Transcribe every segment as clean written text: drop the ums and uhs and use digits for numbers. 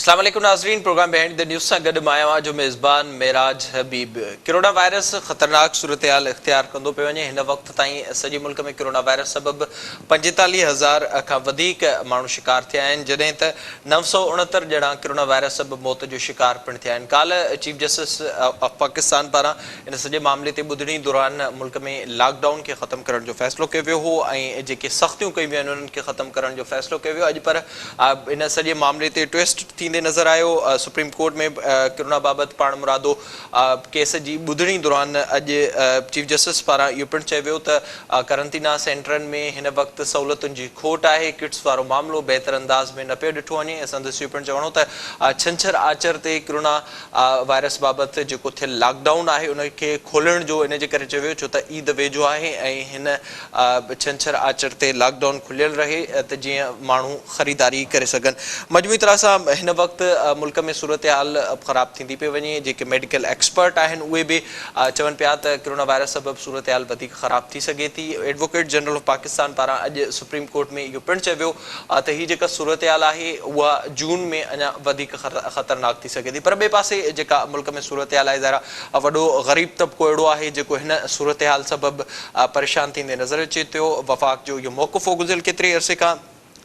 अस्सलाम वालेकुम नाज़रीन, प्रोग्राम बिहाइंड द न्यूज़ सां गॾु मां आहियां जो मेज़बान मेराज हबीब। कोरोना वायरस ख़तरनाक सूरत-हाल इख़्तियार कंदो पियो वञे। हिन वक़्तु ताईं सॼे मुल्क में कोरोना वायरस सबबि 45,000 खां वधीक माण्हू शिकार थिया आहिनि, जॾहिं त 969 ॼणा कोरोना वायरस सबबि मौत जो शिकार पिणु थिया आहिनि। काल्ह चीफ जस्टिस ऑफ पाकिस्तान पारां इन सॼे मामले ते ॿुधणी दौरान मुल्क में लॉकडाउन खे ख़तमु करण जो फ़ैसिलो कयो वियो हो ऐं जेके सख़्तियूं कयूं वियूं आहिनि उन्हनि खे ख़तमु करण जो फ़ैसिलो कयो वियो। अॼु पर इन सॼे मामले ते ट्विस्ट थींदे नज़र आयो। सुप्रीम कोर्ट में कोरोना बाबति पाण मुरादो केस जी ॿुधणी दौरान अॼु चीफ जस्टिस पारां इहो पिणु चयो वियो त करंटीना सेंटरनि में हिन वक़्तु सहूलियतुनि जी खोट आहे। किट्स वारो मामिलो बहितर अंदाज़ में न पियो ॾिठो वञे। संदसि इहो पिणु चवणो त छंछरु आचर ते कोरोना वायरस बाबति जेको थियल लॉकडाउन आहे उनखे खोलण जो इन जे करे चयो वियो छो त ईद वेझो आहे ऐं हिन छंछरु आचर ते लॉकडाउन खुलियल रहे त जीअं माण्हू ख़रीदारी करे सघनि। मजमूई तरह सां हिन वक़्तु मुल्क में सूरत हाल ख़राब थींदी पई वञे। जेके मेडिकल एक्सपर्ट आहिनि उहे बि चवनि पिया त कोरोना वायरस सबबि सूरत हाल वधीक ख़राब थी सघे थी। एडवोकेट जनरल ऑफ पाकिस्तान पारां अॼु सुप्रीम कोर्ट में इहो पिणु चयो वियो त हीअ जेका सूरत हाल आहे उहा जून में अञा वधीक ख़तरनाक थी सघे थी। पर ॿिए पासे जेका मुल्क में सूरत हाल आहे ज़रा वॾो ग़रीब तबिको अहिड़ो आहे जेको हिन सूरत हाल सबबि परेशान थींदे नज़र अचे थो। वफ़ाक़ जो इहो मौक़िफ़ हो गुज़िरियल केतिरे अरसे खां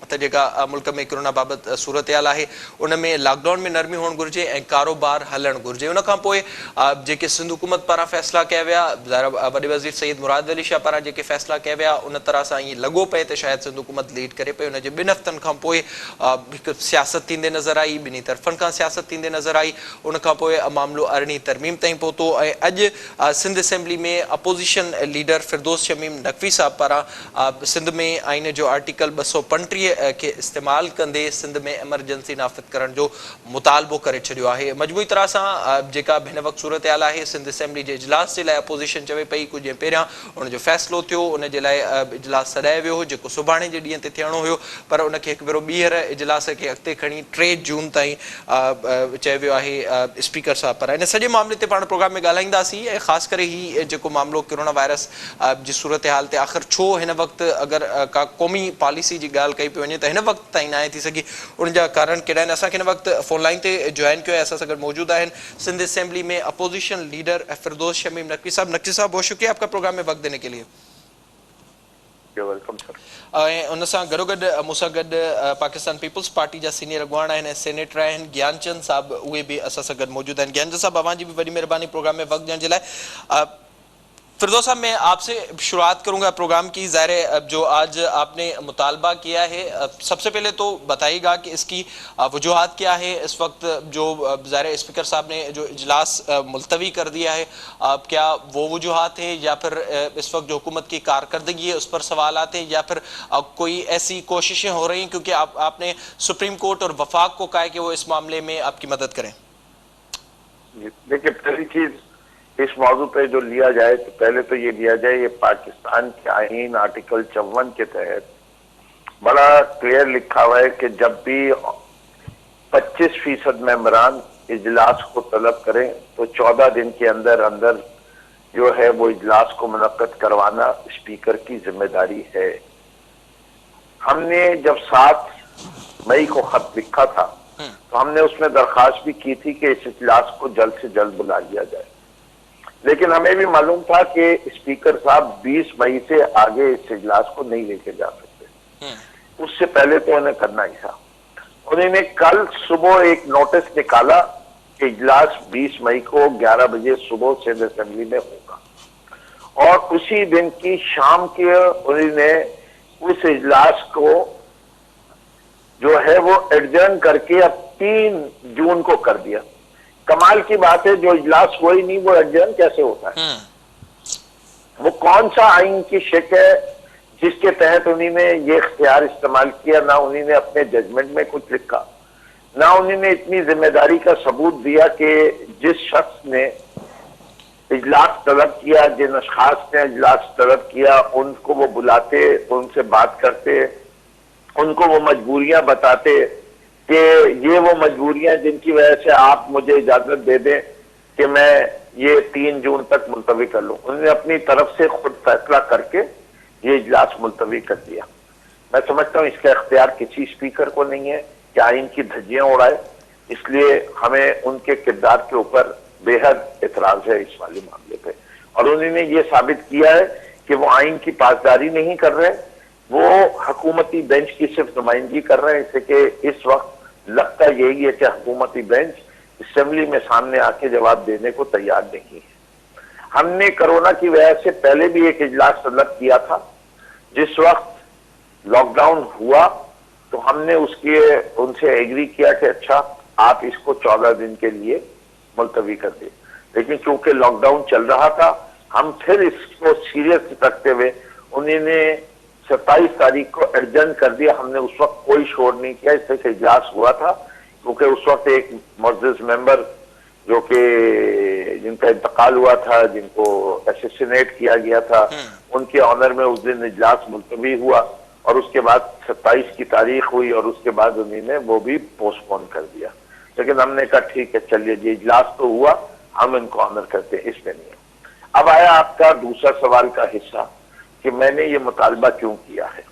त जेका मुल्क में कोरोना बाबति सूरत हाल आहे उन में लॉकडाउन में नरमी हुअणु घुरिजे ऐं कारोबार हलणु घुरिजे। उन खां पोइ जेके सिंध हुकूमत पारां फ़ैसिला कया विया, वॾे वज़ीर सईद मुराद अली शाह पारां जेके फ़ैसिला कया विया उन तरह सां ईअं लॻो पए त शायदि सिंध हुकूमत लीड करे पई। उनजे 2 हफ़्तनि खां पोइ हिकु सियासत थींदे नज़र आई, ॿिन्ही तरफ़नि खां सियासत थींदे नज़र आई। उन खां पोइ मामिलो अरिड़हीं तरमीम ताईं पहुतो ऐं अॼु सिंध असेंबली में अपोज़िशन लीडर फिरदौस शमीम नक़वी साहब पारां सिंध में आइन जो आर्टिकल 235 खे इस्तेमालु कंदे सिंध में एमरजेंसी नाफ़िज़ करण जो मुतालबो करे छॾियो आहे। मजमूई तरह सां जेका हिन वक़्तु सूरत हाल आहे सिंध असेंबली जे इजलास जे लाइ अपोज़िशन चवे पई कुझु ॾींहं पहिरियां उनजो फ़ैसिलो थियो, उनजे लाइ इजलास सॾायो वियो हो जेको सुभाणे जे ॾींहं ते थियणो हुयो, पर उनखे हिकु भेरो ॿीहर इजलास खे अॻिते खणी 3 जून ताईं चयो वियो आहे स्पीकर साहब पारां। इन सॼे मामले ते पाण प्रोग्राम में ॻाल्हाईंदासीं ऐं ख़ासि करे ही जेको मामिलो कोरोना वायरस जी सूरत हाल ते आख़िर छो हिन वक़्तु अगरि का क़ौमी पॉलिसी जी ॻाल्हि कई पई वञे त हिन वक़्तु ताईं न आहे थी सघी, उनजा कारण कहिड़ा आहिनि। असांखे हिन वक़्तु फ़ोन लाइन ते जॉइन कयो आहे, असां सां गॾु मौजूदु आहिनि सिंध असेंबली में अपोज़िशन लीडर फिरदौस शमीम नक़वी साहब। नक़वी साहब बहुत शुक्रिया आपका प्रोग्राम में वक्त देने के लिए। Welcome sir. ऐं उन सां गॾोगॾु मूंसां गॾु पाकिस्तान पीपल्स पार्टी जा सीनियर अॻवान आहिनि ऐं सेनेटर आहिनि ज्ञानचंद साहब, उहे बि असां सां गॾु मौजूदु आहिनि। ज्ञानचंद साहब अवां जी बि वॾी महिरबानी प्रोग्राम में वक्त ॾियण जे लाइ। फिरदौस साहब मैं आपसे शुरुआत करूंगा प्रोग्राम की। ज़ाहिर जो आज आपने मुतालबा किया है, सबसे पहले तो बताइएगा कि इसकी वजूहात क्या है। इस वक्त जो ज़ाहिर स्पीकर साहब ने जो इजलास मुलतवी कर दिया है, क्या वो वजूहात है या फिर इस वक्त जो हुकूमत की कारकर्दगी है उस पर सवाल आते हैं या फिर कोई ऐसी कोशिशें हो रही हैं क्योंकि आपने सुप्रीम कोर्ट और वफाक को कहा है कि वो इस मामले में आपकी मदद करें। देखिए, पहली चीज इस मौजू पे जो लिया जाए तो पहले तो ये लिया जाए ये पाकिस्तान के आईन आर्टिकल 54 के तहत बड़ा क्लियर लिखा हुआ है कि जब भी 25% मेंबरान इजलास को तलब करें तो 14 दिन के अंदर अंदर जो है वो इजलास को मुनक्कद करवाना स्पीकर की जिम्मेदारी है। हमने जब 7 मई को खत लिखा था तो हमने उसमें दरखास्त भी की थी कि इस इजलास को जल्द से जल्द बुला लिया जाए, लेकिन हमें भी मालूम था कि स्पीकर साहब 20 मई से आगे इस इजलास को नहीं लेके जा सकते। उससे पहले तो उन्हें करना ही था। उन्होंने कल सुबह एक नोटिस निकाला कि इजलास 20 मई को 11 बजे सुबह सिंध असेंबली में होगा और उसी दिन की शाम के उन्होंने उस इजलास को जो है वो एडजर्न करके अब 3 जून को कर दिया। कमाल की बात है, जो इजलास हुआ ही नहीं वो एडजर्न कैसे होता है? वो कौन सा आइन की शिक है जिसके तहत उन्होंने ये इख्तियार इस्तेमाल किया? ना उन्होंने अपने जजमेंट में कुछ लिखा, ना उन्होंने इतनी जिम्मेदारी का सबूत दिया कि जिस शख्स ने इजलास तलब किया, जिन अशखास ने इजलास तलब किया, उनको वो बुलाते, उनसे बात करते, उनको वो मजबूरियां बताते कि ये वो मजबूरियां जिनकी वजह से आप मुझे इजाजत दे दें कि मैं ये 3 जून तक मुलतवी कर लूं। उन्होंने अपनी तरफ से खुद फैसला करके ये इजलास मुलतवी कर दिया। मैं समझता हूं इसका इख्तियार किसी स्पीकर को नहीं है कि आइन की धज्जियां उड़ाए। इसलिए हमें उनके किरदार के ऊपर बेहद एतराज है इस वाले मामले पे। और उन्होंने ये साबित किया है कि वो आइन की पासदारी नहीं कर रहे, वो हुकूमती बेंच की सिर्फ नुमाइंदगी कर रहे हैं। इससे कि इस वक्त लगता यही है कि हुकूमती बेंच असेंबली में सामने आके जवाब देने को तैयार नहीं है। हमने कोरोना की वजह से पहले भी एक इजलास तलब किया था, जिस वक्त लॉकडाउन हुआ तो हमने उनसे एग्री किया कि अच्छा आप इसको 14 दिन के लिए मुलतवी कर दे। लेकिन क्योंकि लॉकडाउन चल रहा था, हम फिर इसको सीरियस रखते हुए उन्होंने 27 तारीख को एडजर्न कर दिया। हमने उस वक्त कोई शोर नहीं किया, इससे इजलास हुआ था क्योंकि उस वक्त एक मुअज़्ज़िज़ मेंबर जो कि जिनका इंतकाल हुआ था, जिनको असैसिनेट किया गया था, उनके ऑनर में उस दिन इजलास मुलतवी हुआ और उसके बाद 27 की तारीख हुई और उसके बाद उन्होंने वो भी पोस्टपोन कर दिया। लेकिन हमने कहा ठीक है चलिए जी, इजलास तो हुआ, हम इनको ऑनर करते हैं, इसमें नहीं। अब आया आपका दूसरा सवाल का हिस्सा कि मैंने ये मुतालबा क्यों किया है।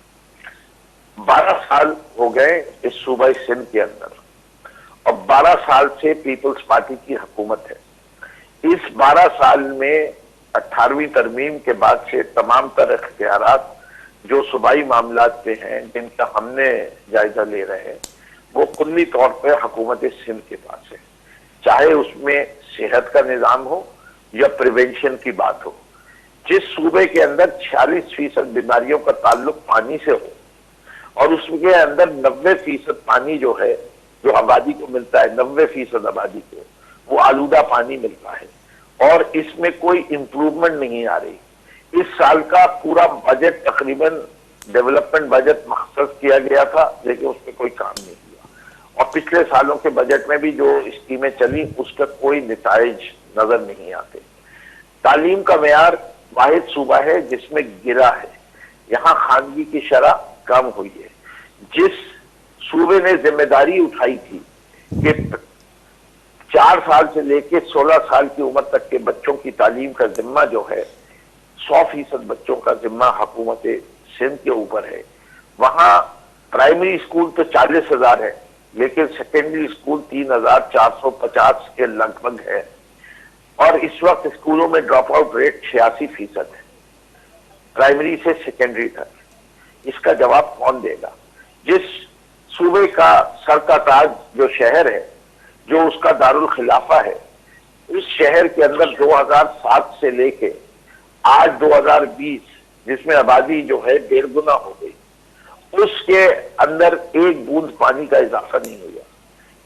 12 साल हो गए इस सूबा सिंध के अंदर और 12 साल से पीपल्स पार्टी की हुकूमत है। इस 12 साल में 18वीं तरमीम के बाद से तमाम तर इख्तियारात जो सूबाई मामलात पे हैं, जिनका हमने जायजा ले रहे हैं, वो कुल्ली तौर पे हुकूमत सिंध के पास है। चाहे उसमें सेहत का निजाम हो या प्रिवेंशन की बात हो। जिस सूबे के अंदर 46% बीमारियों का ताल्लुक पानी से हो और उसके अंदर 90% पानी जो है, जो आबादी को मिलता है, 90% आबादी को वो आलूदा पानी मिलता है और इसमें कोई इंप्रूवमेंट नहीं आ रही। इस साल का पूरा बजट तकरीबन डेवलपमेंट बजट मखसूस किया गया था, लेकिन उसमें कोई काम नहीं हुआ। और पिछले सालों के बजट में भी जो स्कीमें चली उसका कोई नताइज नजर नहीं आते। तालीम का मेयार वाहिद सूबा है जिसमें गिरा है, यहाँ खानगी की शरह कम हुई है। जिस सूबे ने जिम्मेदारी उठाई थी कि 4 साल से लेकर 16 साल की उम्र तक के बच्चों की तालीम का जिम्मा जो है, 100% बच्चों का जिम्मा हुकूमत सिंध के ऊपर है। वहां प्राइमरी स्कूल तो 40,000 है, लेकिन सेकेंडरी स्कूल 3,450 के लगभग है और इस वक्त स्कूलों में ड्रॉप आउट रेट 86% है, प्राइमरी से सेकेंडरी तक। इसका जवाब कौन देगा? जिस सूबे का सर का ताज जो शहर है, जो उसका दारुल खिलाफा है, उस शहर के अंदर 2007 से लेके आज 2020 जिसमें आबादी जो है 1.5 गुना हो गई, उसके अंदर एक बूंद पानी का इजाफा नहीं हुआ।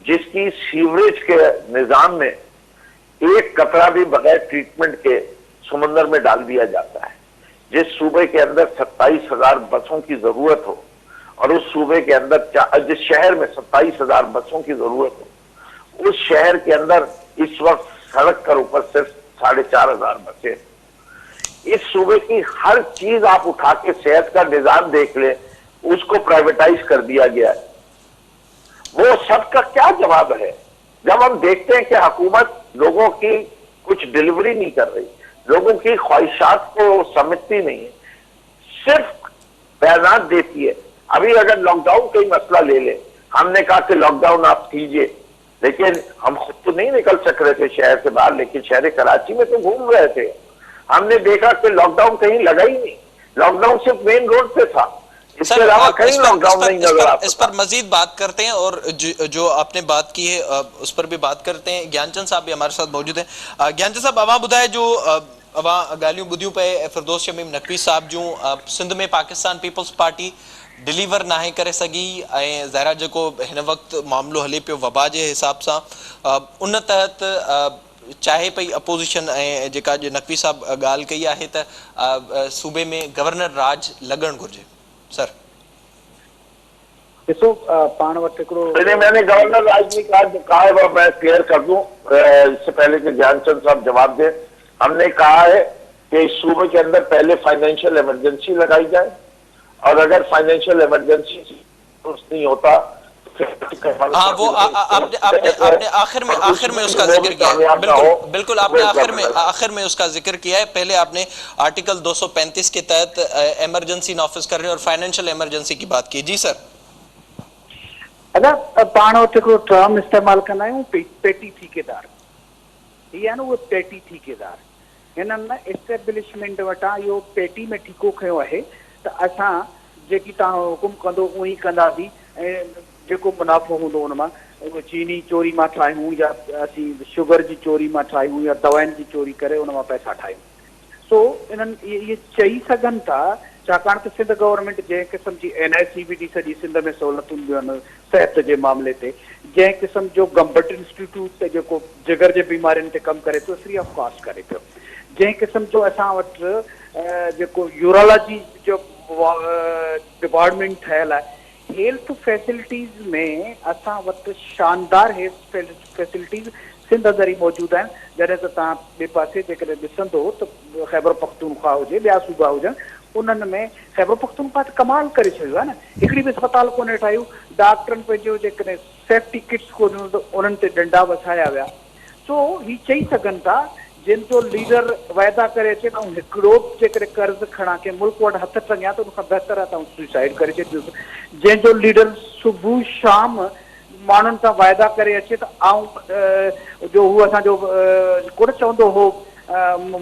जिसकी सीवरेज के निजाम में एक कतरा भी बगैर ट्रीटमेंट के समुद्र में डाल दिया जाता है। जिस सूबे के अंदर 27,000 बसों की जरूरत हो और उस सूबे के अंदर जिस शहर में 27,000 बसों की जरूरत हो, उस शहर के अंदर इस वक्त सड़क के ऊपर सिर्फ 4,500 बसें। इस सूबे की हर चीज आप उठा के सेहत का निजाम देख ले, उसको प्राइवेटाइज कर दिया गया है। वो सबका क्या जवाब है जब हम देखते हैं कि हुकूमत लोगों की कुछ डिलीवरी नहीं कर रही, लोगों की ख्वाहिशात को समझती नहीं है, सिर्फ बयानात देती है। अभी अगर लॉकडाउन का ही मसला ले ले, हमने कहा कि लॉकडाउन आप कीजिए, लेकिन हम खुद तो नहीं निकल सक रहे थे शहर से बाहर, लेकिन शहर कराची में तो घूम रहे थे। हमने देखा कि लॉकडाउन कहीं लगा ही नहीं, लॉकडाउन सिर्फ मेन रोड पे था, इसके अलावा कहीं लॉकडाउन नहीं नजर आता। इस पर मजीद बात करते हैं और जो आपने बात की है उस पर भी बात करते हैं। ज्ञानचंद साहब भी हमारे साथ मौजूद हैं। ज्ञानचंद साहब, अवां ॿुधाए जो अवां ॻाल्हियूं ॿुधियूं पे फिरदौस शमीम नकवी साहब जूं सिंध में पाकिस्तान पीपल्स पार्टी डिलीवर नाहे करे सघी ऐं ज़ाहिर जेको हिन वक्त मामलो हले पियो वबा जे हिसाब सां, उन तहत चाहे पई अपोजिशन ऐं जेका नकवी साहब ॻाल्हि कई आहे त सूबे में गवर्नर राज लॻणु घुरिजे। सर ॾिसो पाण वटि हिकिड़ो मैंने गवर्नर राज ने कहा है वो मैं क्लियर कर दूं इससे पहले कि ज्ञानचंद साहब जवाब दें। हमने कहा है कि इस सूबे के अंदर पहले फाइनेंशियल इमरजेंसी लगाई जाए और अगर फाइनेंशियल इमरजेंसी नहीं होता, हाँ, वो आपने आखिर में उसका जिक्र किया है। बिल्कुल आपने आखिर में उसका जिक्र किया है। पहले आपने आर्टिकल 235 के तहत इमरजेंसी नाफिज करने और फाइनेंशियल इमरजेंसी की बात की। जी सर। अगरि पाण वटि हिकिड़ो टर्म इस्तेमालु कंदा आहियूं पेटी ठेकेदार, हीअ आहे न उहो पेटी ठेकेदार। हिननि एस्टेब्लिशमेंट वटां इहो पेटी में ठीको खयो आहे त असां जेकी तव्हां हुकुम कंदो उहो ई कंदासीं ऐं जेको मुनाफ़ो हूंदो हुन मां उहो चीनी चोरी मां ठाहियूं या असीं शुगर जी चोरी मां ठाहियूं या दवाउनि जी चोरी करे उन मां पैसा ठाहियूं। सो इन्हनि इहे चई सघनि था, छाकाणि त सिंध गवर्नमेंट जंहिं क़िस्म जी NICVD सॼी सिंध में सहूलियतूं ॾियूं आहिनि सिहत जे मामले ते, जंहिं क़िस्म जो गम्बट इंस्टीट्यूट ते जेको जिगर जे बीमारियुनि ते कमु करे पियो, फ्री ऑफ कॉस्ट करे पियो, जंहिं क़िस्म जो असां वटि जेको यूरोलॉजी जो डिपार्टमेंट ठहियल आहे, हेल्थ फैसिलिटीज़ में असां वटि शानदार हेल्थ फैसिलिटीज़ सिंध अंदरि ई मौजूदु आहिनि। जॾहिं त तव्हां ॿिए पासे जेकॾहिं ॾिसंदो त ख़ैबर पख्तूनख्वा हुजे, ॿिया सूबा हुजनि, उन्हनि में ख़ैबर पख्तूनख्वा त कमाल करे छॾियो आहे न। हिकिड़ी बि अस्पताल कोन्हे ठाहियूं, डॉक्टरनि पंहिंजो जेकॾहिं सेफ्टी किट्स कोन्हे त उन्हनि ते डंडा वसाया विया। सो ही चई सघनि था जिन जो लीडर वाइदा करे अचे त हिकिड़ो जेकॾहिं कर्ज़ खणा के मुल्क वटि हथ टंगिया त उनखां बहितर आहे त सुसाइड करे छॾियोसि। जंहिंजो लीडर सुबुह शाम माण्हुनि सां वाइदा करे अचे त जो हू असांजो कोन चवंदो हो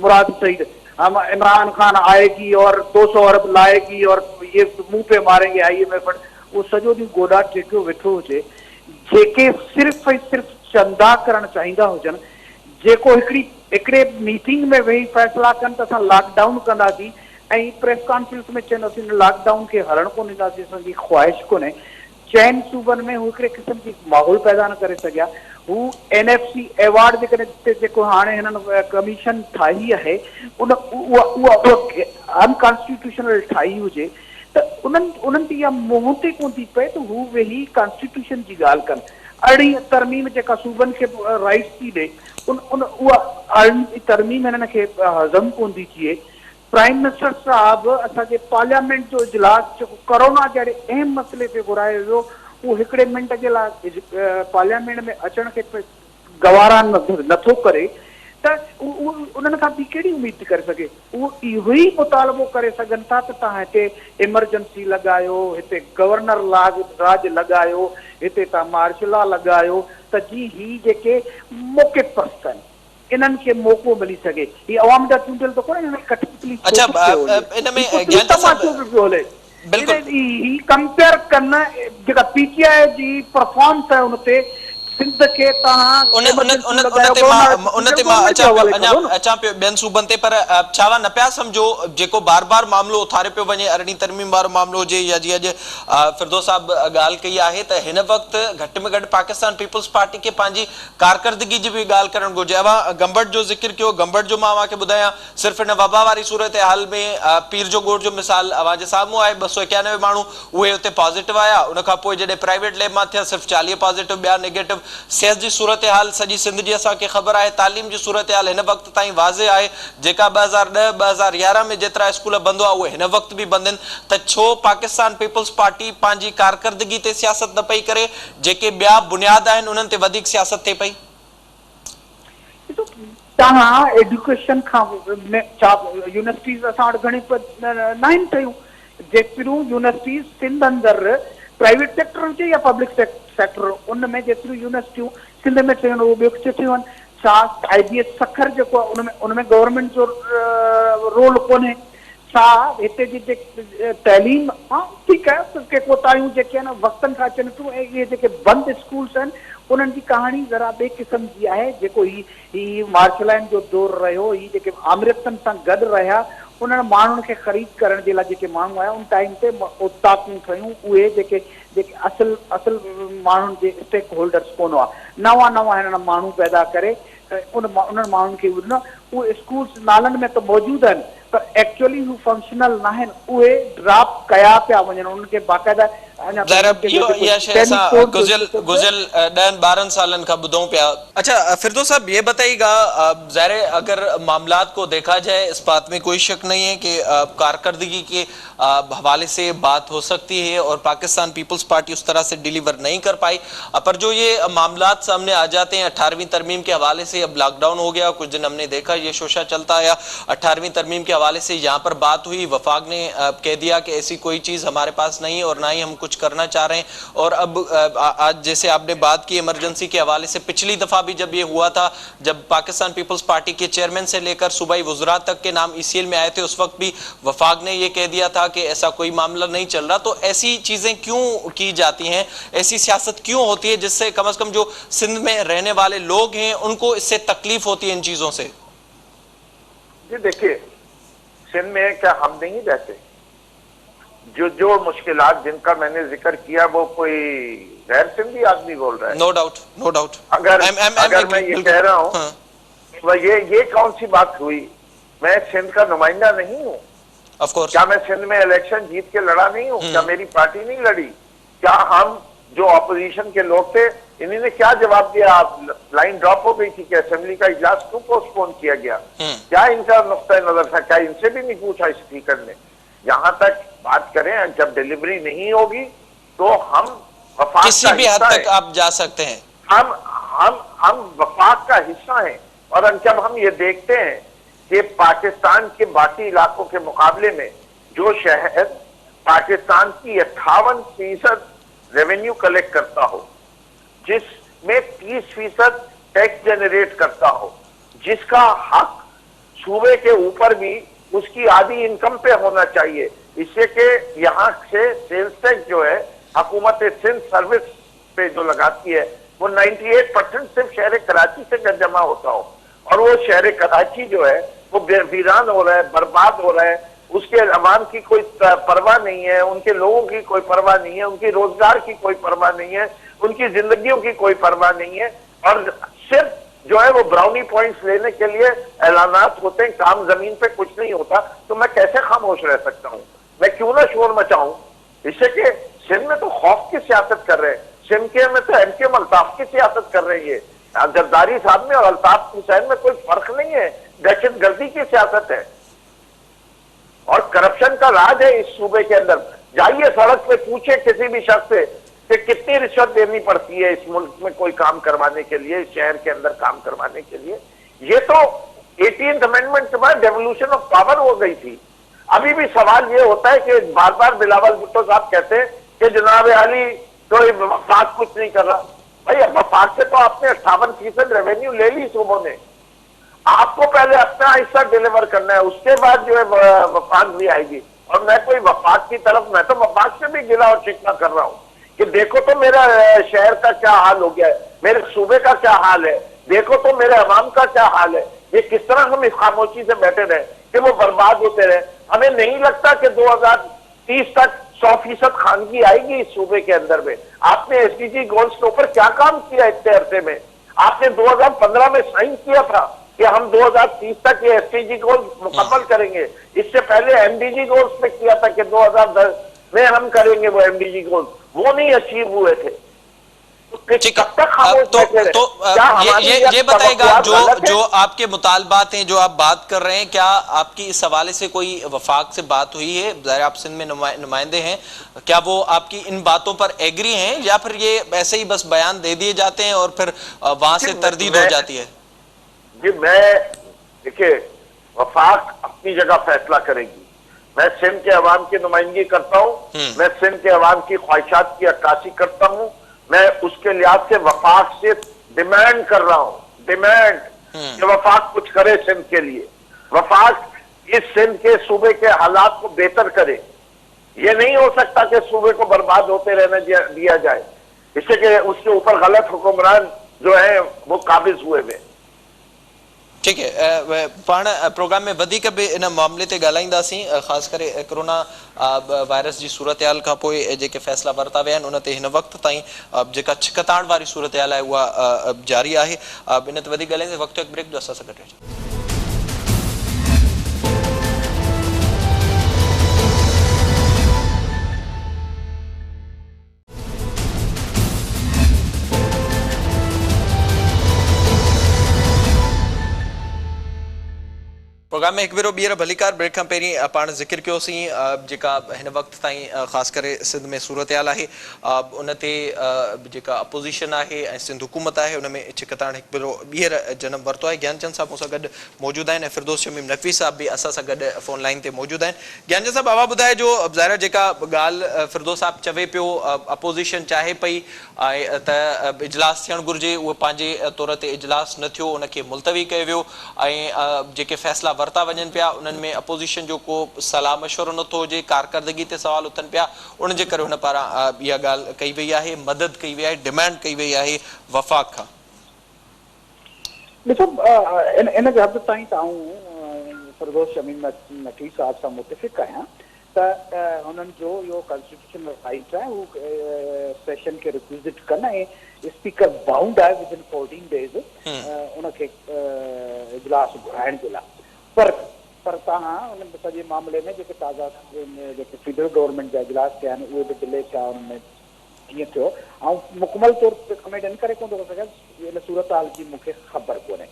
मुराद सईद, हम इमरान खान आएगी और 200 अरब लाएगी और ये मुंह पे मारेंगे IMF, उहो सॼो ॾींहुं गोॾा टेकियो वेठो हुजे। जेके सिर्फ़ ऐं सिर्फ़ चंदा करणु चाहींदा हुजनि, जेको हिकिड़े मीटिंग में वेही फ़ैसिला कनि त असां लॉकडाउन कंदासीं ऐं प्रेस कॉन्फ्रेंस में चवंदासीं लॉकडाउन खे हलणु कोन ॾींदासीं, असांजी ख़्वाहिश कोन्हे। चइनि सूबनि में हू हिकिड़े क़िस्म जी माहौल पैदा न करे सघिया। हू NFC अवॉर्ड जेकॾहिं जेको हाणे हिननि कमीशन ठाही आहे उहा अनकॉन्स्टिट्यूशनल ठाही हुजे त उन्हनि जी इहा मुंहं ते कोन थी पए त हू वेही कॉन्स्टिट्यूशन जी ॻाल्हि कनि। अरिड़हीं तरमीम जेका सूबनि खे राइट्स थी ॾे उहा अरिड़हीं तरमीम हिननि खे हज़म कोन थी थिए। प्राइम मिनिस्टर साहब असांजे पार्लियामेंट जो इजलास जेको कोरोना जहिड़े अहम मसइले ते घुरायो वियो, उहो हिकिड़े मिंट जे लाइ पार्लियामेंट में अचण खे गवारा नथो करे त उन्हनि खां ॿी कहिड़ी उमेद थी करे सघे। उहो इहो ई मुतालबो करे सघनि था त तव्हां हिते इमरजेंसी लॻायो, हिते गवर्नर राज लॻायो, हिते तव्हां मार्शल लॉ लॻायो त जी ही जेके मौक़े पस्त आहिनि इन्हनि खे मौक़ो मिली सघे। ही अवाम जा चूंडियल त कोन हिन कठपुतली कंपेयर कनि जेका PTI जी परफॉर्मेंस आहे उन ते सिंध खे ॿियनि सूबनि ते, पर छावा न पिया सम्झो जेको बार बार मामिलो उथारे पियो वञे अरिड़हीं तरमीम वारो मामिलो हुजे या जीअं अॼु फिरदौस साहब ॻाल्हि कई आहे त हिन वक़्तु घटि में घटि पाकिस्तान पीपल्स पार्टी खे पंहिंजी कारकर्दगी जी बि ॻाल्हि करणु घुरिजे। अवां गंबट जो ज़िक्र कयो, गंबट जो मां खे ॿुधायां सिर्फ़ु हिन वबा वारी सूरत हाल में पीर जो ॻोठ जो मिसाल अवां जे साम्हूं आहे। 291 माण्हू उहे हुते पॉज़िटिव आया, उनखां पोइ जॾहिं प्राइवेट लैब मां थिया सिर्फ़ु 40 पॉज़िटिव, ॿिया नेगेटिव। सिहत जी सूरत हाल सॼी सिंध जी असांखे ख़बर आहे। तालीम जी सूरत हाल हिन वक़्तु ताईं वाज़े आहे, जेका 2010-2011 में जेतिरा स्कूल बंद हुआ उहे हिन वक़्तु बि बंद आहिनि। त छो पाकिस्तान पीपल्स पार्टी पंहिंजी कारकर्दगी ते सियासत न पई करे, जेके ॿिया बुनियाद आहिनि उन्हनि ते वधीक सियासत थिए पई? तव्हां एजुकेशन खां यूनिवर्सिटीज़ असां वटि घणी न आहिनि ठहियूं। जेतिरियूं यूनिवर्सिटीज़ सिंध अंदरि प्राइवेट सेक्टर हुजे या पब्लिक सेक्टर, उन में जेतिरियूं यूनिवर्सिटियूं सिंध में ठहियूं आहिनि उहे ॿियो किथे थियूं आहिनि। छा IBS सखर जेको आहे उनमें गवर्नमेंट जो रोल कोन्हे? छा हिते जी तइलीम, हा ठीकु आहे के कोताहियूं जेके आहिनि वक़्तनि खां अचनि थियूं, ऐं इहे जेके बंदि स्कूल्स आहिनि उन्हनि जी कहाणी ज़रा ॿिए क़िस्म जी आहे। जेको ही मार्शल आइन जो दौरु रहियो, ही जेके आमरियतनि सां गॾु रहिया, उन्हनि माण्हुनि खे ख़रीद करण जे लाइ जेके माण्हू आया उन टाइम ते उताकूं ठहियूं, उहे जेके असल माण्हुनि जे स्टेक होल्डर्स कोन हुआ। नवां हिननि माण्हू पैदा करे उन्हनि माण्हुनि खे उहे स्कूल्स नालनि में त मौजूदु आहिनि पर एक्चुअली हू फंक्शनल न आहिनि, उहे ड्रॉप कया पिया वञनि। उन्हनि खे बाक़ाइदा अच्छा फिरदौस साहब ये बताइएगा, ज़ाहिर अगर मामलात को देखा जाए इस बात में कोई शक नहीं है कि कारकर्दगी के हवाले से बात हो सकती है और पाकिस्तान पीपल्स पार्टी उस तरह से डिलीवर नहीं कर पाई। पर जो ये मामलात सामने आ जाते हैं 18वीं तरमीम के हवाले से, अब लॉकडाउन हो गया, कुछ दिन हमने देखा ये शोशा चलता आया, 18वीं तरमीम के हवाले से यहाँ पर बात हुई, वफाक ने कह दिया कि ऐसी कोई चीज हमारे पास नहीं और ना ही हम कुछ करना चाह रहे हैं। और अब आज जैसे आपने बात की इमरजेंसी के हवाले से, पिछली दफा भी जब ये हुआ था, जब पाकिस्तान पीपल्स पार्टी के चेयरमैन से लेकर सूबाई वुज़रा तक के नाम ECL में आए थे, उस वक्त भी वफाक ने ये कह दिया था कि ऐसा कोई मामला नहीं चल रहा। तो ऐसी चीजें क्यों की जाती हैं, ऐसी सियासत क्यों होती है जिससे कम से कम जो सिंध में रहने वाले लोग हैं उनको इससे तकलीफ होती है इन चीजों से? जी देखिए, सिंध में क्या हम नहीं रहते? जो मुश्किलात जिनका मैंने जिक्र किया वो कोई गैर सिंधी आदमी बोल रहा है? नो डाउट, नो डाउट। अगर मैं ये कह रहा हूँ, तो ये कौन सी बात हुई? मैं सिंध का नुमाइंदा नहीं हूँ? Of course. क्या मैं सिंध में इलेक्शन जीत के लड़ा नहीं हूँ? क्या मेरी पार्टी नहीं लड़ी? क्या हम जो ऑपोजिशन के लोग थे, इन्होंने क्या जवाब दिया? लाइन ड्रॉप हो गई थी कि असेंबली का इजलास क्यों पोस्टपोन किया गया? क्या इनका नुक्ता नजर था? क्या इनसे भी नहीं पूछा स्पीकर ने? यहां तक बात करें, जब डिलीवरी नहीं होगी तो हम वफाक किसी भी हद तक आप जा सकते हैं। हम वफाक का हिस्सा हैं। और जब हम ये देखते हैं कि पाकिस्तान के बाकी इलाकों के मुकाबले में जो शहर पाकिस्तान की 58% रेवेन्यू कलेक्ट करता हो, जिसमें 30% टैक्स जनरेट करता हो, जिसका हक सूबे के ऊपर भी उसकी आधी इनकम पे होना चाहिए, इससे कि यहाँ से सेल्स टैक्स जो है हुकूमत सिंध सर्विस पे जो लगाती है वो 98% सिर्फ शहर कराची से जमा होता हो, और वो शहर कराची जो है वो वीरान हो रहा है, बर्बाद हो रहा है, उसके अवाम की कोई परवाह नहीं है, उनके लोगों की कोई परवाह नहीं है, उनकी रोजगार की कोई परवाह नहीं है, उनकी जिंदगियों की कोई परवाह नहीं है, और सिर्फ जो है वो ब्राउनी पॉइंट्स लेने के लिए ऐलानात होते हैं, काम जमीन पे कुछ नहीं होता। तो मैं कैसे खामोश रह सकता हूँ? मैं क्यों ना शोर मचाऊं? इससे कि सिंध में तो खौफ की सियासत कर रहे हैं, सिंध के में तो MK अल्ताफ की सियासत कर रही है। जरदारी साहब में और अल्ताफ हुसैन में कोई फर्क नहीं है, दहशत गर्दी की सियासत है और करप्शन का राज है इस सूबे के अंदर। जाइए सड़क पे पूछे किसी भी शख्स से कि कितनी रिश्वत देनी पड़ती है इस मुल्क में कोई काम करवाने के लिए, इस शहर के अंदर काम करवाने के लिए। ये तो 18th अमेंडमेंट के बाद डेवोल्यूशन ऑफ पावर हो गई थी। अभी भी सवाल ये होता है कि बार बार बिलावल भुट्टो साहब कहते हैं कि जनाब आली तो वफाक कुछ नहीं कर रहा। भाई वफाक से तो आपने 58% रेवेन्यू ले ली सूबों ने, आपको पहले अपना हिस्सा डिलीवर करना है, उसके बाद जो है वफाक भी आएगी। और मैं कोई वफाक की तरफ, मैं तो वफाक से भी गिला और शिकवा कर रहा हूं कि देखो तो मेरा शहर का क्या हाल हो गया है, मेरे सूबे का क्या हाल है, देखो तो मेरे अवाम का क्या हाल है। ये किस तरह हम इस खामोशी से बैठे रहे कि वो बर्बाद होते रहे। हमें नहीं लगता कि 2030 तक 100% खानगी आएगी इस सूबे के अंदर में। आपने SDG गोल्स के ऊपर क्या काम किया इतने अरसे में? आपने 2015 में साइन किया था कि हम 2030 तक ये SDG गोल्स मुकम्मल करेंगे। इससे पहले MDG गोल्स पे किया था कि 2010 में हम करेंगे वो MDG गोल्स, वो नहीं अचीव हुए थे। कब तक खामोश बैठे रहे? ये बताएगा जो आपके मुतालबात हैं, जो आप बात कर रहे हैं, क्या आपकी इस हवाले से कोई वफाक से बात हुई है? ज़ाहिर आप सिंध में नुमाइंदे हैं, क्या वो आपकी इन बातों पर एग्री हैं या फिर ये ऐसे ही बस बयान दे दिए जाते हैं और फिर वहां से तरदीद हो जाती है? जी मैं देखिए, वफाक अपनी जगह फैसला करेगी। मैं सिंध के अवाम की नुमाइंदगी करता हूँ, मैं सिंध के अवाम की ख्वाहिशात की अक्कासी करता हूँ। मैं उसके लिहाज से वफाक से डिमांड कर रहा हूं, डिमांड कि वफाक कुछ करे सिंध के लिए, वफाक इस सिंध के सूबे के हालात को बेहतर करे। ये नहीं हो सकता कि सूबे को बर्बाद होते रहने दिया जाए, इससे कि उसके ऊपर गलत हुक्मरान जो है वो काबिज हुए हुए। ठीक है, पाण प्रोग्राम में वधीक भी इन मामले ते ॻाल्हाईंदासीं, ख़ासि करे कोरोना वायरस जी सूरत हाल खां पोइ जेके फ़ैसिला वरिता विया आहिनि उन ते हिन वक़्त ताईं जेका छिकताण वारी सूरत हाल आहे उहा जारी आहे। इन ते वधीक ॻाल्हाईंदे वक़्तु हिकु ब्रेक जो असां सां गॾु। प्रोग्राम में हिकु भेरो ॿीहर भलीकार ब्रेक खां पहिरीं पाण ज़िक्र कयोसीं जेका हिन वक़्त ताईं ख़ासि करे सिंध में सूरत-हाल आहे उन ते जेका अपोज़िशन आहे ऐं सिंध हुकूमत आहे उन में छिकताण हिकु भेरो ॿीहर जनम वरितो आहे। ज्ञानचंद साहब मूंसां गॾु मौजूदु आहिनि ऐं फिरदौस शमीम नक़वी साहब बि असां सां गॾु फ़ोन लाइन ते मौजूदु आहिनि। ज्ञानचंद साहब आवाज़ ॿुधाए जो ज़ाहिर जेका ॻाल्हि फिरदौस साहब चवे पियो अपोज़िशन चाहे पई त इजलास थियणु घुरिजे उहो पंहिंजे तौर ते इजलास न थियो उनखे मुलतवी कयो वियो ऐं जेके फ़ैसिला वरिता वञनि पिया उन्हनि में अपोज़िशन जो को सलाह मशवरो नथो हुजे कारकर्दगी ते सवाल उथनि पिया उन जे करे हुन पारां इहा ॻाल्हि कई वई आहे मदद कई वई आहे डिमांड कई वई आहे वफ़ाक़ खां। ॾिसो इन जे हद ताईं फिरदौस शमीम नक़वी साहब सां मुतफ़िक़ आहियां त हुननि जो इहो कॉन्स्टिट्यूशन राइट आहे हू सेशन खे रिक्विज़िट कनि ऐं स्पीकर बाउंड आहे विद इन 14 डेज़ उनखे इजलास घुराइण जे लाइ पर तव्हां हुन सॼे मामले में जेके ताज़ा जेके फेडरल गवर्नमेंट जा इजलास थिया आहिनि उहे बि डिले थिया हुन में कीअं थियो ऐं मुकमल तौर ते कमेंट इन करे कोन थो करे सघां इन सूरत हाल जी मूंखे ख़बर कोन्हे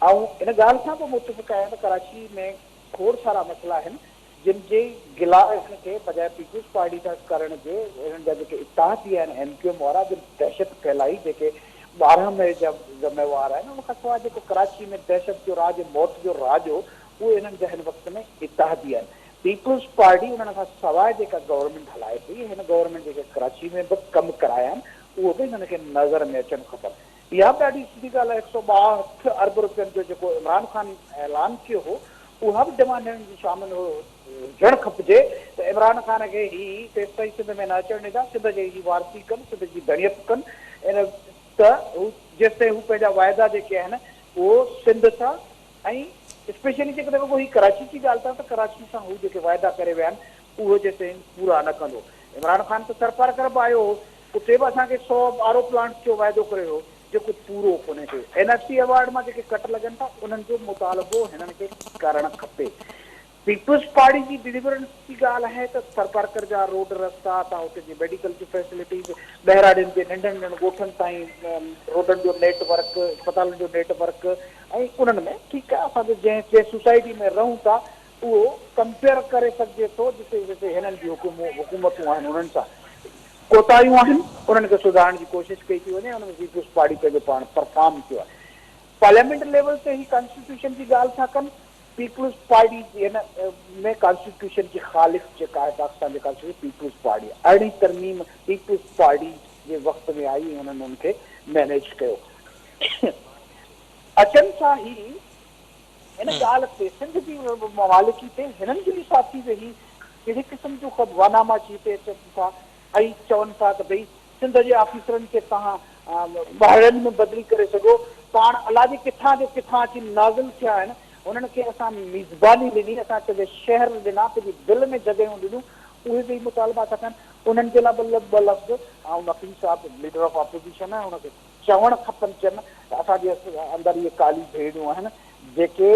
ऐं इन ॻाल्हि सां बि मुतफ़िक़ आहियां त कराची में खोड़ सारा मसइला आहिनि जिन जे गिला हिन खे बजाए पीपुल्स पार्टी सां करण जे हिननि जा जेके इत्तेहादी आहिनि MQM वारा जिन दहशत फैलाई जेके 12 में जा ज़िम्मेवार आहिनि उन खां सवाइ जेको कराची में दहशत जो राज मौत जो राज हो उहे हिननि जा हिन वक़्त में इत्तेहादी आहिनि। पीपुल्स पार्टी उन्हनि खां सवाइ जेका गवर्नमेंट हलाए पई हिन गवर्नमेंट जेके कराची में बि कमु कराया आहिनि उहो बि हिननि खे नज़र में अचणु खपनि। इहा बि ॾाढी सिधी ॻाल्हि आहे 162 अरब रुपयनि जो जेको इमरान ख़ान ऐलान कयो हो उहा बि डिमांड हिननि जी शामिल हुजणु खपिजे त इमरान ख़ान खे ही तेसि ताईं सिंध में न अचणु ॾींदा सिंध जी ही वारसी कनि सिंध जी दरियत कनि इन त हू जेसि ताईं हू पंहिंजा वाइदा जेके आहिनि उहो सिंध सां ऐं स्पेशली जेकॾहिं को ही कराची जी ॻाल्हि था त कराची सां हू जेके वाइदा करे विया आहिनि उहो जेसि ताईं पूरा न कंदो। इमरान ख़ान त सरपार करब आयो हो उते बि असांखे 100 RO प्लांट जो वाइदो करे हो जेको पूरो कोन्हे थियो। NFC अवार्ड मां जेके कट लॻनि था उन्हनि जो मुतालबो हिननि खे करणु खपे। पीपुल्स पार्टी जी डिलीवरेंस जी ॻाल्हि आहे त सरकारकर जा रोड रस्ता तव्हां हुते जी मेडिकल जी फैसिलिटीज़ ॿाहिराड़ियुनि जे नंढनि नंढनि ॻोठनि ताईं रोडनि जो नेटवर्क अस्पतालनि जो नेटवर्क ऐं उन्हनि में ठीकु आहे असांजे जंहिं सोसाइटी में रहूं था उहो कंपेयर करे सघिजे थो जिते जिते हिननि जी हुकूमतूं आहिनि उन्हनि सां कोताहियूं आहिनि उन्हनि खे सुधारण जी कोशिशि कई थी वञे हुनमें पीपुल्स पार्टी पंहिंजो पाण परफॉर्म कयो आहे। पार्लियामेंट लेवल ते ही कॉन्स्टिट्यूशन जी ॻाल्हि था कनि पीपुल्स पार्टी हिन में कॉन्स्टिट्यूशन जी ख़ालिफ़ जेका आहे पाकिस्तान जे कॉन्स्टिट्यूशन पीपुल्स पार्टी आहे अहिड़ी तरमीम पीपुल्स पार्टी जे वक़्त में आई हुननि उनखे मैनेज कयो। अचनि सां ही हिन ॻाल्हि ते सिंध जी ममालिकी ते हिननि जो ई साथी वेही कहिड़े क़िस्म जो ख़बरनामा अची पिए अचनि था ऐं चवनि था त भई सिंध जे ऑफिसरनि खे तव्हां ॿाहिरनि में बदिली करे सघो पाण अलाह जे किथां जो किथां अची नाज़िल थिया आहिनि उन्हनि खे असां मेज़बानी ॾिनी असां सॼे शहर ॾिना पंहिंजी दिलि में जॻहियूं ॾिनियूं उहे बि मुतालबा था कनि उन्हनि जे लाइ ॿ लफ़्ज़ ऐं नक़वी साहब लीडर ऑफ अपोज़िशन आहे हुनखे चवणु खपनि चवनि त असांजे अंदरि इहे काली भेड़ियूं आहिनि जेके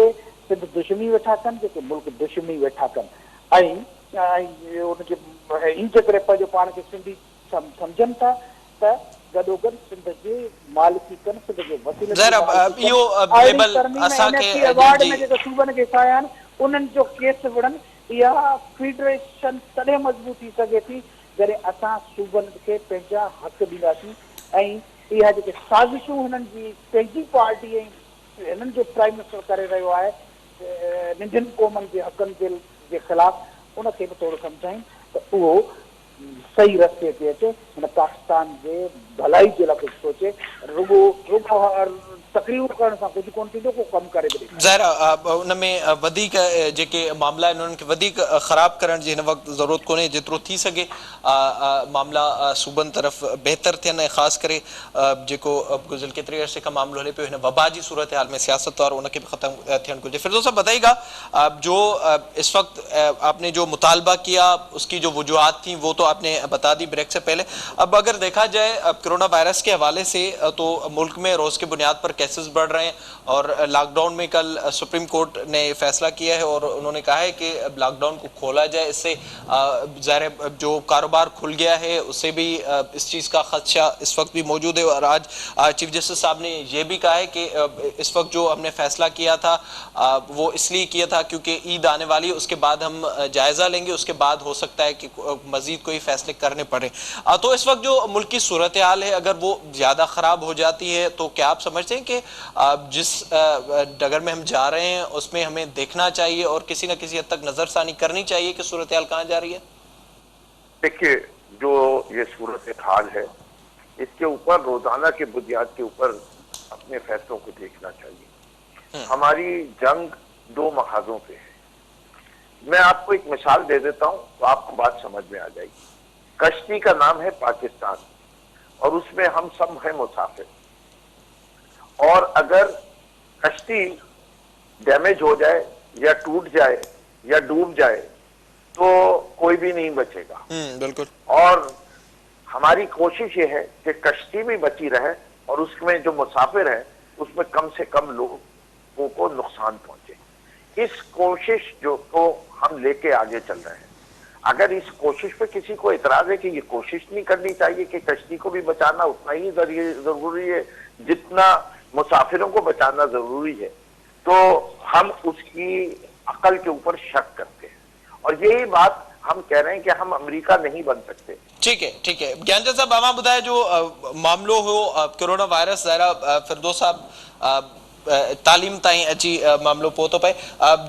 सिर्फ़ु दुश्मनी वेठा कनि जेके मुल्क दुश्मनी वेठा कनि ऐं उनखे इन जे करे पंहिंजो पाण खे सिंधी सम्झनि था त गॾोगॾु सिंध जे मालिकी कनि सिंध जे वसीले अवार्ड में जेके सूबनि खे हिसाया आहिनि उन्हनि जो केस विढ़नि इहा फेडरेशन तॾहिं मज़बूत थी सघे थी जॾहिं असां सूबनि खे पंहिंजा हक़ ॾींदासीं ऐं इहा जेके साज़िशूं हिननि जी पंहिंजी पार्टी ऐं हिननि जो प्राइम मिनिस्टर करे रहियो आहे नंढनि क़ौमनि जे हक़नि जे ख़िलाफ़ उनखे बि थोरो सम्झायूं त उहो सही रस्ते ते अचे हिन पाकिस्तान जे भलाई जे लाइ कुझु सोचे रुगो तकरीर करण सां कुझु कोन थींदो को कमु करे बि ज़ाहिर उनमें वधीक जेके मामला आहिनि उन्हनि खे वधीक ख़राब करण जी हिन वक़्तु ज़रूरत कोन्हे जेतिरो थी सघे मामला सूबनि तरफ़ बहितर थियनि ऐं ख़ासि करे जेको गुज़िरियल केतिरे अरसे खां मामलो हले पियो हिन वबा जी सूरत हाल में सियासत वारो उनखे भी ख़त्म थियणु घुरिजे। फिरदौस साहब बताइएगा जो इस वक्त आपने जो मुतालबा किया उसकी जो वजूहात थी वो तो आपने बता दी ब्रेक से पहले। अब अगर देखा जाए कोरोना वायरस के हवाले से तो मुल्क में रोज की बुनियाद पर केसेस बढ़ रहे हैं और लॉकडाउन में कल सुप्रीम कोर्ट ने फैसला किया है और उन्होंने कहा है कि लॉकडाउन को खोला जाए। इससे ज़ाहिर जो कारोबार खुल गया है उससे भी इस चीज़ का खदशा इस वक्त भी मौजूद है। और आज चीफ जस्टिस साहब ने यह भी कहा है कि इस वक्त जो हमने फैसला किया था वो इसलिए किया था क्योंकि ईद आने वाली है, उसके बाद हम जायजा लेंगे, उसके बाद हो सकता है कि मजीद कोई फैसले करने पड़े। तो इस वक्त जो मुल्क की सूरत हाल है अगर वो ज्यादा खराब हो जाती है तो क्या आप समझते हैं कि जिस डगर में हम जा रहे हैं उसमें हमें देखना चाहिए और किसी न किसी हद तक नजरसानी करनी चाहिए कि सूरत हाल कहाँ जा रही है? देखिए, जो ये सूरत हाल है इसके ऊपर रोजाना के बुनियाद के ऊपर अपने फैसलों को देखना चाहिए। हमारी जंग दो महाजों पे है। मैं आपको एक मिसाल दे देता हूं तो आपको बात समझ में आ जाएगी। कश्ती का नाम है पाकिस्तान और उसमें हम सब हैं मुसाफिर, और अगर कश्ती डैमेज हो जाए या टूट जाए या डूब जाए तो कोई भी नहीं बचेगा। बिल्कुल। और हमारी कोशिश ये है कि कश्ती भी बची रहे और उसमें जो मुसाफिर हैं उसमें कम से कम लोगों को नुकसान पहुंचे। इस कोशिश जो को हम लेके आगे चल रहे हैं। अगर इस कोशिश पे किसी को इतराज है कि ये कोशिश नहीं करनी चाहिए कि कश्ती को भी बचाना उतना ही जरूरी है जितना मुसाफिरों को बचाना जरूरी है, तो हम उसकी अकल के ऊपर शक करते हैं। और यही बात हम कह रहे हैं कि हम अमेरिका नहीं बन सकते। ठीक है, ठीक है। ज्ञानचंद साहब आवां बुधाए जो मामलो हो कोरोना वायरस ज़ाहिरा फिरदौस साहब तालीम ताईं अची मामलो पहुतो पे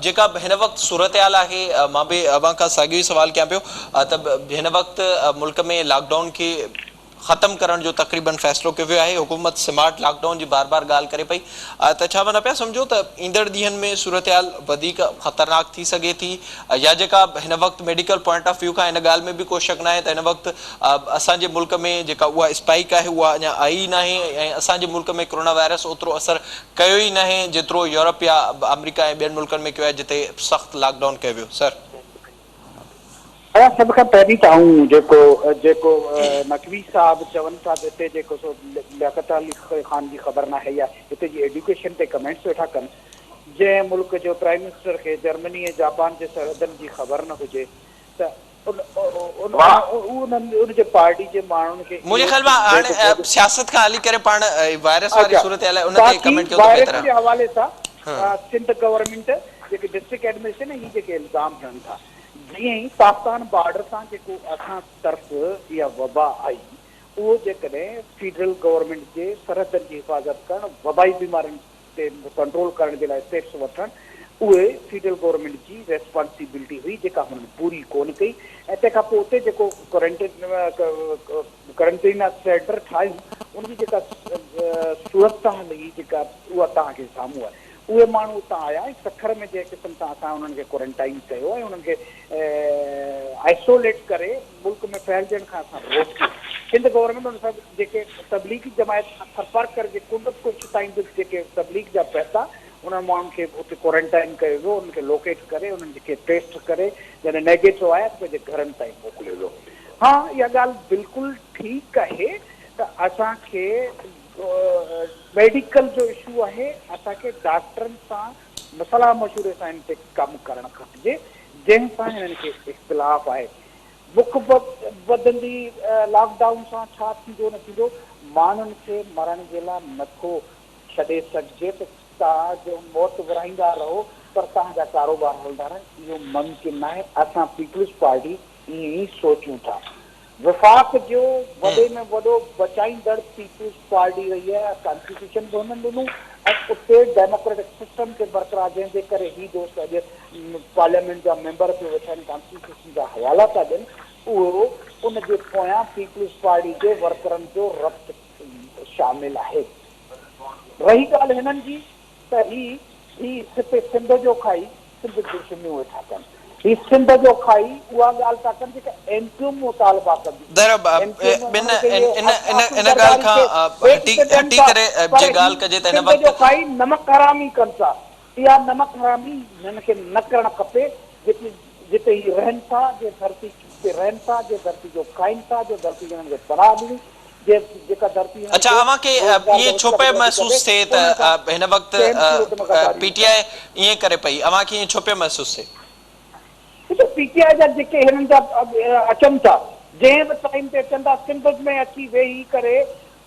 जेका हिन वक्त सूरत हाल है मां भी अवां का साॻियो ई सवाल कयां पियो त हिन वक्त मुल्क में लॉकडाउन के खत्म करण जो तकरीबन फैसलो कयो वियो आहे। हुकूमत स्मार्ट लॉकडाउन जी बार बार ॻाल्हि करे पई त छा न पिया सम्झो त ईंदड़ ॾींहनि में सूरत हाल वधीक ख़तरनाक थी सघे थी, या जेका हिन वक्त मेडिकल पॉइंट ऑफ व्यू खां हिन ॻाल्हि में भी कोई शक न आहे त हिन वक्त असांजे मुल्क में जेका उहा स्पाइक आहे उहा अञा आई न आहे ऐं असांजे मुल्क में कोरोना वायरस ओतिरो असर कयो ई न आहे जेतिरो यूरोप या अमेरिका ऐं ॿियनि मुल्कनि में कयो आहे जिते सख़्त लॉकडाउन कयो वियो। सर सब खां पहिरीं त आऊं जेको नकवी साहब चवनि था त हिते जेको सो लियाकत अली ख़ान जी ख़बर न आहे या हिते जी एजुकेशन ते कमेंट्स वेठा कनि, जंहिं मुल्क जो प्राइम मिनिस्टर खे जर्मनी ऐं जापान जे सरहदनि जी ख़बर न हुजे त उनजे पार्टी जे माण्हुनि खे मुझे ख्याल में हाणे सियासत खां हली करे पाण वायरस वारी सूरत हाल उन ते कमेंट कयो त वायरस बेहतर जे हवाले सां सिंध गवर्नमेंट जेके डिस्ट्रिक्ट एडमिनिस्ट्रेशन ही जेके इल्ज़ाम हणनि था, जीअं ई पाकिस्तान बॉर्डर सां जेको असां तरफ़ इहा वबा आई उहो जेकॾहिं फेडरल गवर्नमेंट जे सरहदनि जी हिफ़ाज़त करणु, वबाई बीमारियुनि ते कंट्रोल करण जे लाइ स्टेप्स वठणु, उहे फेडरल गवर्नमेंट जी रेस्पॉन्सिबिलिटी हुई जेका हुननि पूरी कोन कई। ऐं तंहिंखां पोइ उते जेको क्वारंटीन सेंटर ठाहियूं उनजी जेका सूरत हाल हुई जेका उहा तव्हांखे साम्हूं आहे। उहे माण्हू उतां आया ऐं सखर में जंहिं क़िस्म सां असां उन्हनि खे क्वारंटाइन कयो ऐं उन्हनि खे आइसोलेट करे मुल्क में फैलजण खां असां रोकियो। सिंध गवर्नमेंट उन सां जेके तबलीगी जमायत संपर्क करे कुझु ताईं जेके तबलीग जा पैसा उन्हनि माण्हुनि खे उते क्वारंटाइन कयो वियो, उन्हनि खे लोकेट करे उन्हनि खे टेस्ट करे जॾहिं नेगेटिव आया त पंहिंजे घरनि ताईं मोकिलियो वियो। हा, इहा ॻाल्हि बिल्कुलु ठीकु आहे त असांखे मेडिकल जो इशू आहे, असांखे डॉक्टरनि सां मसला मशूरे सां हिन ते कमु करणु खपिजे जंहिंसां हिननि खे इख़्तिलाफ़ आहे। बुख वधंदी लॉकडाउन सां छा थींदो न थींदो, माण्हुनि खे मरण जे लाइ नथो छॾे सघिजे त तव्हां जो मौत विराईंदा रहो पर तव्हांजा कारोबार हलंदा रहनि, इहो मुमकिन न आहे। असां पीपल्स पार्टी ईअं ई सोचूं था। वफ़ाक़ जो वॾे में वॾो बचाईंदड़ पीपल्स पार्टी रही आहे, कॉन्स्टिट्यूशन बि हुननि ॾिनो ऐं उते डेमोक्रेटिक सिस्टम खे बरक़रार, जंहिंजे करे ही दोस्त अॼु पार्लियामेंट जा मेंबर पियो वेठा आहिनि, कॉन्स्टिट्यूशन जा हवाला था ॾियनि, उहो उनजे पोयां पीपल्स पार्टी जे वर्करनि जो रब्त शामिल आहे। रही ॻाल्हि हिननि जी त ही सिंध जो खाई सिंध दुश्मनियूं वेठा कनि, ही सिंध जो खाई उहा ॻाल्हि था कनि जेका एमक्यू मुतालबा कंदी। सिंध जो खाई नमक हरामी कनि था, इहा नमक हरामी हिननि खे न करणु खपे। जेकी जिते ही रहनि था, जे धरती ते रहनि था, जे धरती जो खाइनि था, जो धरती जो हुननि खे पनाह ॾिनी, जेका धरती अच्छा अवां खे इएं छो पियो महसूस थिए त हिन वक़्तु पीटीआई ईअं करे पई, अवां खे ईअं छो पियो महसूस थिए? पीटीआई जा जेके हिननि जा अचनि था, जंहिं बि टाइम ते अचनि था, सिंध में अची वेही करे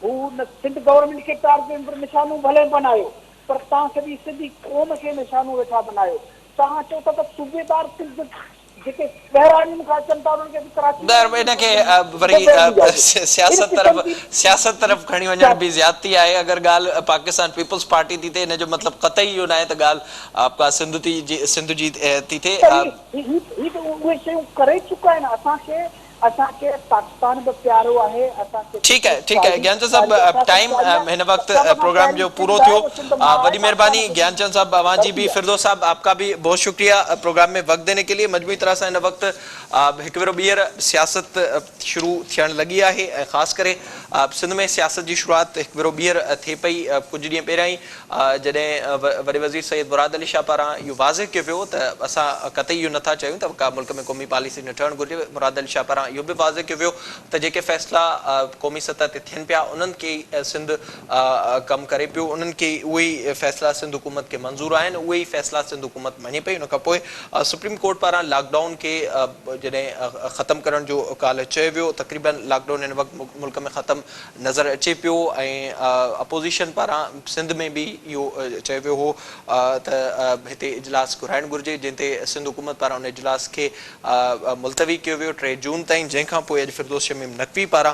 हू सिंध गवर्नमेंट खे टारगेट निशानू भले बनायो, पर तव्हां सॼी सिंधी क़ौम खे निशानू वेठा बनायो। तव्हां चओ था त सूबेदार सिंध जेके ॿहिराणियुनि खां अचनि था उन्हनि खे बि कराची इनखे वरी सियासत तरफ़ खणी वञण बि ज़्यादती आहे। अगर ॻाल्हि पाकिस्तान पीपल्स पार्टी थी थिए, हिनजो मतिलबु क़तई इहो न आहे त ॻाल्हि आपका सिंध जी थी थिए। उहे शयूं करे चुका आहिनि। असांखे पाकिस्तान बि प्यारो आहे। ठीक है ज्ञानचंद साहब, टाइम हिन वक्त प्रोग्राम जो पूरो थियो। वॾी मेहरबानी ज्ञानचंद साहब, अवांजी भी, फिरदौस साहब आपका भी बहुत शुक्रिया प्रोग्राम में वक्त देने के लिए। मजबूरी तरह से हिन वक्त हिकु भेरो ॿीहर सियासत शुरू थियण लॻी आहे ऐं ख़ासि करे सिंध में सियासत जी शुरूआत हिकु भेरो ॿीहर थिए पई। कुझु ॾींहं पहिरियां ई जॾहिं वॾे वज़ीर सैयद मुराद अली शाह पारां इहो वाज़े कयो वियो त असां कतई इहो नथा चाहियूं त का मुल्क में क़ौमी पॉलिसी न ठहणु घुरिजे। मुराद अली शाह पारां इहो बि वाज़े कयो वियो त जेके फ़ैसिला क़ौमी सतह ते थियनि पिया उन्हनि खे सिंध कमु करे पियो, उन्हनि खे उहे ई फ़ैसिला सिंध हुकूमत खे मंज़ूर आहिनि, उहे ई फ़ैसिला सिंध हुकूमत मञे पई। उन खां पोइ सुप्रीम कोर्ट पारां लॉकडाउन खे जॾहिं ख़तमु करण जो काल्ह चयो वियो, तक़रीबन लॉकडाउन हिन वक़्तु मुल्क में ख़तमु नज़र अचे पियो ऐं अपोज़िशन पारां सिंध में बि इहो चयो वियो हो त हिते इजलास घुराइणु घुरिजे, जंहिं ते सिंध हुकूमत पारां उन इजलास खे मुलतवी कयो वियो 3 जून ताईं। जंहिंखां पोइ अॼु फिरदौस शमीम नक़वी पारां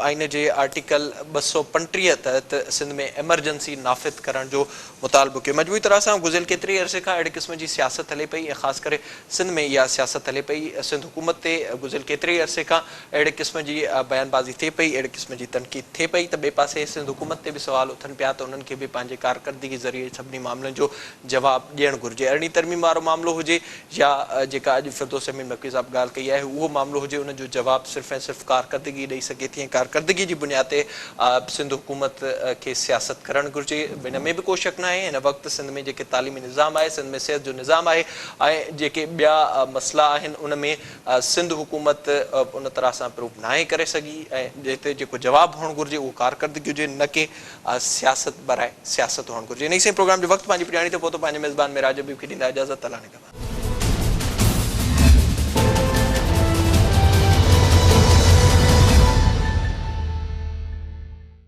आइन जे आर्टिकल 235 तहत सिंध में एमरजेंसी नाफ़िद करण जो मुतालबो कयो। मजबूरी तरह सां गुज़िरियल केतिरे अरसे खां अहिड़े क़िस्म जी सियासत हले पई ऐं ख़ासि करे सिंध में इहा सियासत हले पई। सिंध हुकूमत ते गुज़िरियल केतिरे अरसे खां अहिड़े क़िस्म जी बयानबाज़ी थिए पई, अहिड़े क़िस्म जी तनक़ीद थिए पई त ॿिए पासे सिंध हुकूमत ते बि सवाल उथनि पिया त उन्हनि खे बि पंहिंजे कारकर्दगी ज़रिए सभिनी मामलनि जो जवाबु ॾियणु घुरिजे। अरिड़हीं तरमीम वारो मामिलो हुजे या जेका अॼु फिरदौस शमीम नक़वी साहब ॻाल्हि कई आहे उहो मामिलो हुजे, उनजो जवाबु सिर्फ़ु ऐं सिर्फ़ु कारकर्दगी ॾेई सघे थी ऐं कारकर्दगी जी बुनियाद ते सिंध हुकूमत खे सियासत करणु घुरिजे। हिन में बि को शक न आहे। हिन वक़्तु सिंध में जेके तालीमी निज़ाम आहे, सिंध में सिहत जो निज़ाम आहे ऐं जेके ॿिया मसइला आहिनि उन में सिंध हुकूमत उन तरह सां प्रूव न आहे करे सघी ऐं जिते जेको जवाबु हुअणु घुरिजे उहो कारकर्दगी हुजे, न की सियासत बराए सियासत हुअणु घुरिजे। इन ई प्रोग्राम जो वक़्तु पंहिंजी पुॼाणी ते पहुतो। पंहिंजे मेज़बान मेराज बि ॾींदा इजाज़त। अल्लाह ने